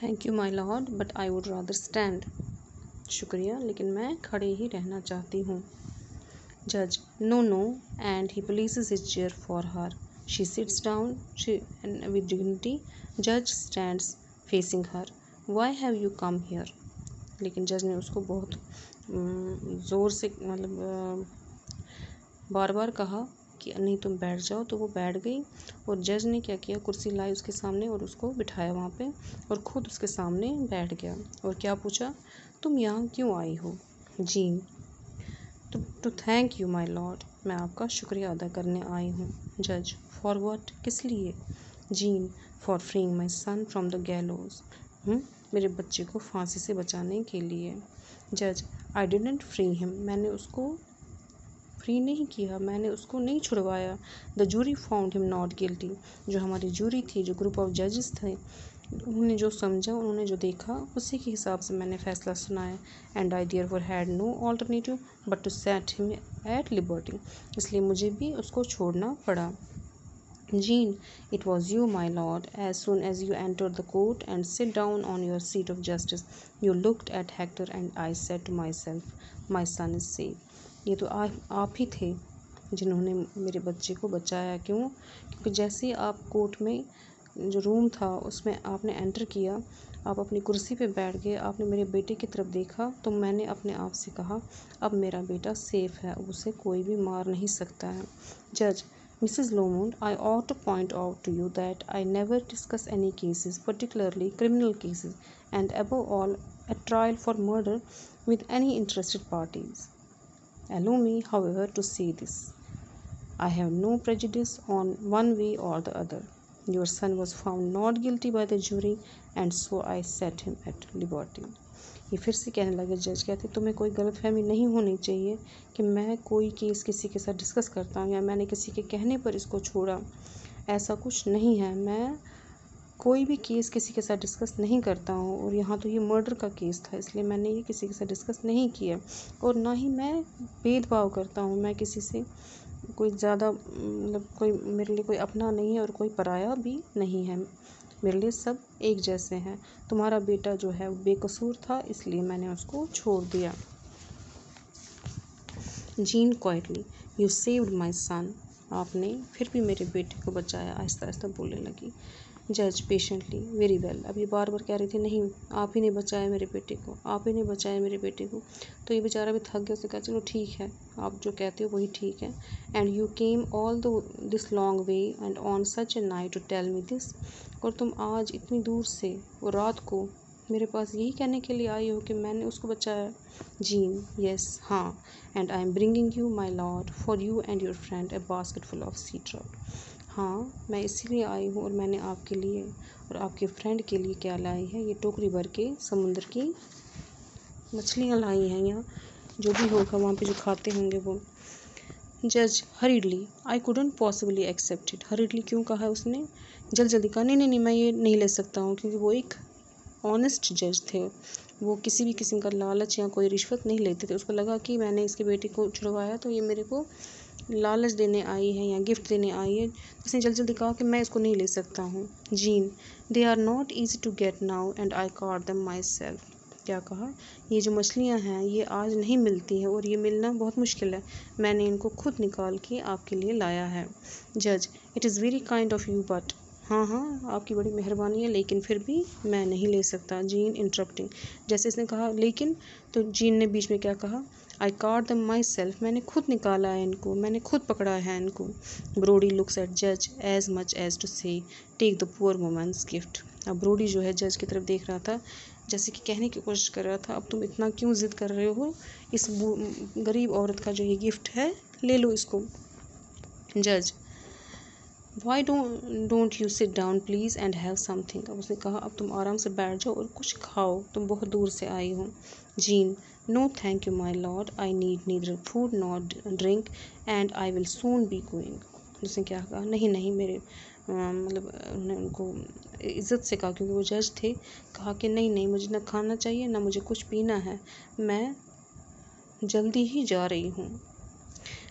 Thank you my Lord, but I would rather stand. शुक्रिया, लेकिन मैं खड़े ही रहना चाहती हूँ। जज, no no, and he places his chair for her. She seats down with dignity. जज stands facing her. Why have you come here? लेकिन जज ने उसको बहुत ज़ोर से बार बार कहा कि नहीं तुम बैठ जाओ, तो वो बैठ गई। और जज ने क्या किया, कुर्सी लाई उसके सामने और उसको बिठाया वहाँ पे और ख़ुद उसके सामने बैठ गया। और क्या पूछा, तुम यहाँ क्यों आई हो? Jean, to thank you my lord, मैं आपका शुक्रिया अदा करने आई हूँ। जज, फॉर व्हाट, किस लिए? Jean, for freeing my son from the gallows, मेरे बच्चे को फांसी से बचाने के लिए। जज, आई डिडंट फ्री हिम, मैंने उसको फ्री नहीं किया, मैंने उसको नहीं छुड़वाया। The jury found him not guilty, जो हमारी जूरी थी, जो ग्रुप ऑफ जजेस थे, उन्होंने जो समझा, उन्होंने जो देखा, उसी के हिसाब से मैंने फैसला सुनाया। And I therefore had no alternative but to set him at liberty, इसलिए मुझे भी उसको छोड़ना पड़ा। Jean, it was you, my lord. As soon as you entered the court and sit down on your seat of justice, you looked at Hector and I said to myself, my son is safe. ये तो आप ही थे जिन्होंने मेरे बच्चे को बचाया। क्यों? क्योंकि जैसे ही आप कोर्ट में जो रूम था उसमें आपने एंटर किया, आप अपनी कुर्सी पे बैठ गए, आपने मेरे बेटे की तरफ देखा, तो मैंने अपने आप से कहा अब मेरा बेटा सेफ़ है, उसे कोई भी मार नहीं सकता है। जज, Mrs. Lomond, I ought to point out to you that I never discuss any cases, particularly criminal cases, and above all, a trial for murder, with any interested parties. Allow me, however, to say this. I have no prejudice on one way or the other. Your son was found not guilty by the jury, and so I set him at liberty. ये फिर से कहने लगे, जज कहते तुम्हें कोई गलतफहमी नहीं होनी चाहिए कि मैं कोई केस किसी के साथ डिस्कस करता हूँ या मैंने किसी के कहने पर इसको छोड़ा। ऐसा कुछ नहीं है, मैं कोई भी केस किसी के साथ डिस्कस नहीं करता हूँ। और यहाँ तो ये मर्डर का केस था, इसलिए मैंने ये किसी के साथ डिस्कस नहीं किया। और ना ही मैं भेदभाव करता हूँ, मैं किसी से कोई ज़्यादा कोई मेरे लिए कोई अपना नहीं है और कोई पराया भी नहीं है, मेरे लिए सब एक जैसे हैं। तुम्हारा बेटा जो है बेकसूर था, इसलिए मैंने उसको छोड़ दिया। Jean quietly, you saved my son, आपने फिर भी मेरे बेटे को बचाया, आहिस्ता आहिस्ता बोलने लगी। जज पेशेंटली, वेरी वेल, अब ये बार बार कह रही थी नहीं आप ही ने बचाया मेरे बेटे को, आप ही ने बचाया मेरे बेटे को। तो ये बेचारा भी थक गया, उसने कहा चलो ठीक है, आप जो कहते हो वही ठीक है। And you came all this long way and on such a night to tell me this, और तुम आज इतनी दूर से और रात को मेरे पास यही कहने के लिए आई हो कि मैंने उसको बचाया। जीन, यस, हाँ, and I am bringing you my lord for you and your friend a basket full of sea trout. हाँ, मैं इसीलिए आई हूँ और मैंने आपके लिए और आपके फ्रेंड के लिए क्या लाई है, ये टोकरी भर के समुद्र की मछलियाँ लाई हैं, या जो भी होगा वहाँ पे जो खाते होंगे वो। जज, hurriedly, I couldn't possibly accept it. Hurriedly क्यों कहा है उसने? जल्दी कहा नहीं नहीं नहीं, मैं ये नहीं ले सकता हूँ, क्योंकि वो एक ऑनेस्ट जज थे, वो किसी भी किस्म का लालच या कोई रिश्वत नहीं लेते थे। उसको लगा कि मैंने इसके बेटे को छुड़वाया तो ये मेरे को लालच देने आई है या गिफ्ट देने आई है। उसने जल्दी कहा कि मैं इसको नहीं ले सकता हूँ। Jean, they are not easy to get now and I caught them myself. क्या कहा? ये जो मछलियाँ हैं ये आज नहीं मिलती हैं और ये मिलना बहुत मुश्किल है, मैंने इनको खुद निकाल के आपके लिए लाया है। जज, it is very kind of you but, हाँ हाँ आपकी बड़ी मेहरबानी है, लेकिन फिर भी मैं नहीं ले सकता। जीन इंटरप्टिंग, जैसे इसने कहा लेकिन, तो जीन ने बीच में क्या कहा, आई कॉट देम माई सेल्फ, मैंने खुद निकाला है इनको, मैंने खुद पकड़ा है इनको। ब्रोडी लुक्स एट जज as much as to say take the poor woman's gift. अब ब्रोडी जो है जज की तरफ देख रहा था, जैसे कि कहने की कोशिश कर रहा था अब तुम इतना क्यों ज़िद कर रहे हो, इस गरीब औरत का जो ये गिफ्ट है ले लो इसको। जज, why don't you sit down please and have something. अब उसने कहा अब तुम आराम से बैठ जाओ और कुछ खाओ, तुम बहुत दूर से आई हो। Jean, no thank you my lord, I need neither food not drink and I will soon be going. उसने क्या कहा, नहीं नहीं मेरे उन्होंने उनको इज़्ज़त से कहा क्योंकि वो जज थे, कहा कि नहीं नहीं मुझे ना खाना चाहिए ना मुझे कुछ पीना है, मैं जल्दी ही जा रही हूँ।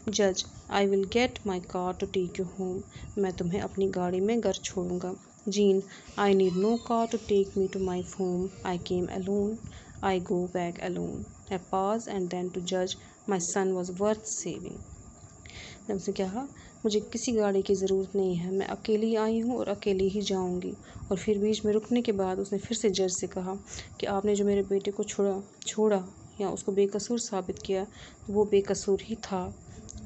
जज, I will get my car to take you home, मैं तुम्हें अपनी गाड़ी में घर छोड़ूंगा। Jean, I need no car to take me to my home. I came alone. I go back alone. I pause and then to judge my son was worth saving. मैंने उससे कहा मुझे किसी गाड़ी की ज़रूरत नहीं है, मैं अकेली आई हूँ और अकेली ही जाऊँगी। और फिर बीच में रुकने के बाद उसने फिर से जज से कहा कि आपने जो मेरे बेटे को छोड़ा या उसको बेकसूर साबित किया तो वो बेकसूर ही था,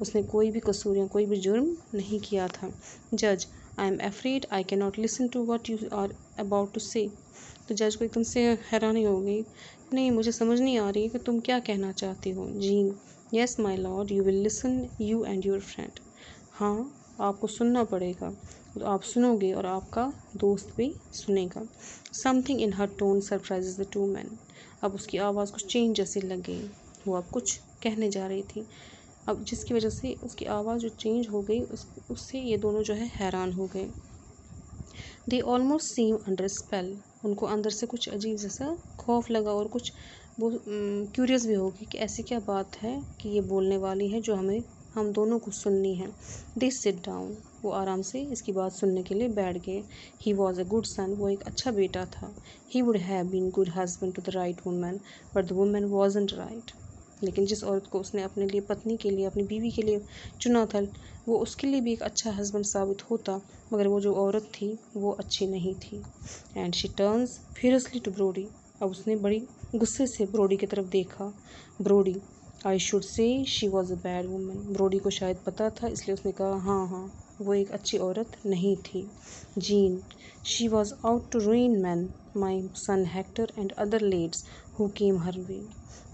उसने कोई भी कसूर या कोई भी जुर्म नहीं किया था। जज, I am afraid I can not listen to what you are about to say. तो जज को एकदम से हैरानी हो गई, नहीं मुझे समझ नहीं आ रही कि तुम क्या कहना चाहती हो। Gene, yes my lord, you will listen, you and your friend. हाँ, आपको सुनना पड़ेगा, तो आप सुनोगे और आपका दोस्त भी सुनेगा। Something in her tone surprises the two man. अब उसकी आवाज़ कुछ चेंज जैसी लग गई, वो अब कुछ कहने जा रही थी, अब जिसकी वजह से उसकी आवाज़ जो चेंज हो गई उससे ये दोनों जो है हैरान हो गए। They almost seem under spell. उनको अंदर से कुछ अजीब जैसा खौफ लगा और कुछ वो क्यूरियस भी हो गई कि ऐसी क्या बात है कि ये बोलने वाली है जो हम दोनों को सुननी है। They sit down. वो आराम से इसकी बात सुनने के लिए बैठ गए। He was a good son. वो एक अच्छा बेटा था। He would have been good husband to the right woman but the woman wasn't right. लेकिन जिस औरत को उसने अपने लिए, पत्नी के लिए, अपनी बीवी के लिए चुना था, वो उसके लिए भी एक अच्छा हस्बैंड साबित होता, मगर वो जो औरत थी वो अच्छी नहीं थी। And she turns fiercely to Brodie. अब उसने बड़ी गुस्से से ब्रोडी की तरफ देखा। Brodie, I should say she was a bad woman. Brodie को शायद पता था, इसलिए उसने कहा हाँ, वो एक अच्छी औरत नहीं थी। Jean, she was out to ruin men, my son Hector and other lads who came her way.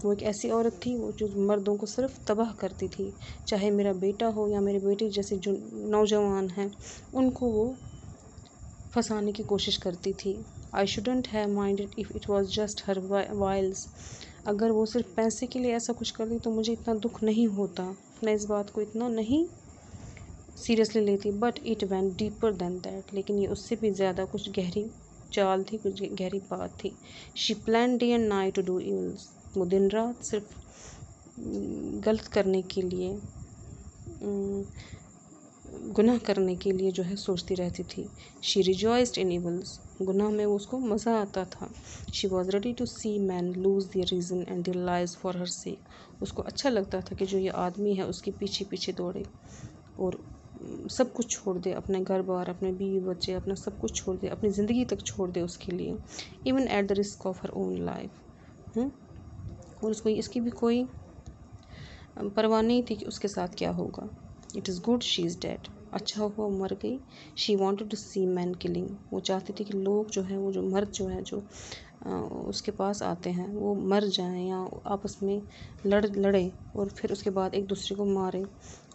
वो एक ऐसी औरत थी वो जो मर्दों को सिर्फ तबाह करती थी, चाहे मेरा बेटा हो या मेरे बेटे जैसे जो नौजवान हैं उनको वो फंसाने की कोशिश करती थी। I shouldn't have minded if it was just her wiles. अगर वो सिर्फ पैसे के लिए ऐसा कुछ करती तो मुझे इतना दुख नहीं होता, मैं इस बात को इतना नहीं सीरियसली लेती। But it went deeper than that. लेकिन ये उससे भी ज़्यादा कुछ गहरी चाल थी, कुछ गहरी बात थी। She plan day and night to do evils. वो दिन रात सिर्फ गलत करने के लिए, गुनाह करने के लिए जो है सोचती रहती थी। She rejoiced in evils. गुनाह में वो उसको मज़ा आता था। She was ready to see men lose their reason and their lives for her sake. उसको अच्छा लगता था कि जो ये आदमी है उसके पीछे पीछे दौड़े और सब कुछ छोड़ दे, अपने घर बार, अपने बीवी बच्चे, अपना सब कुछ छोड़ दे, अपनी ज़िंदगी तक छोड़ दे उसके लिए, even at the risk of her own life. और उसको इसकी भी कोई परवाह नहीं थी कि उसके साथ क्या होगा। It is good she is dead. अच्छा हुआ मर गई। She wanted to see man killing. वो चाहती थी कि लोग जो है, वो जो मर्द जो है, जो उसके पास आते हैं वो मर जाएं या आपस में लड़े और फिर उसके बाद एक दूसरे को मारे,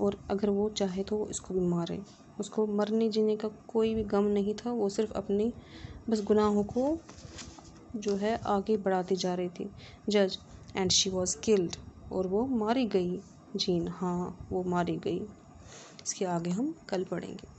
और अगर वो चाहे तो वो इसको भी मारे। उसको मरने जीने का कोई भी गम नहीं था, वो सिर्फ अपनी बस गुनाहों को जो है आगे बढ़ाती जा रही थी। जज, एंड शी वॉज किल्ड। और वो मारी गई। जीन, हाँ वो मारी गई। इसके आगे हम कल पढ़ेंगे।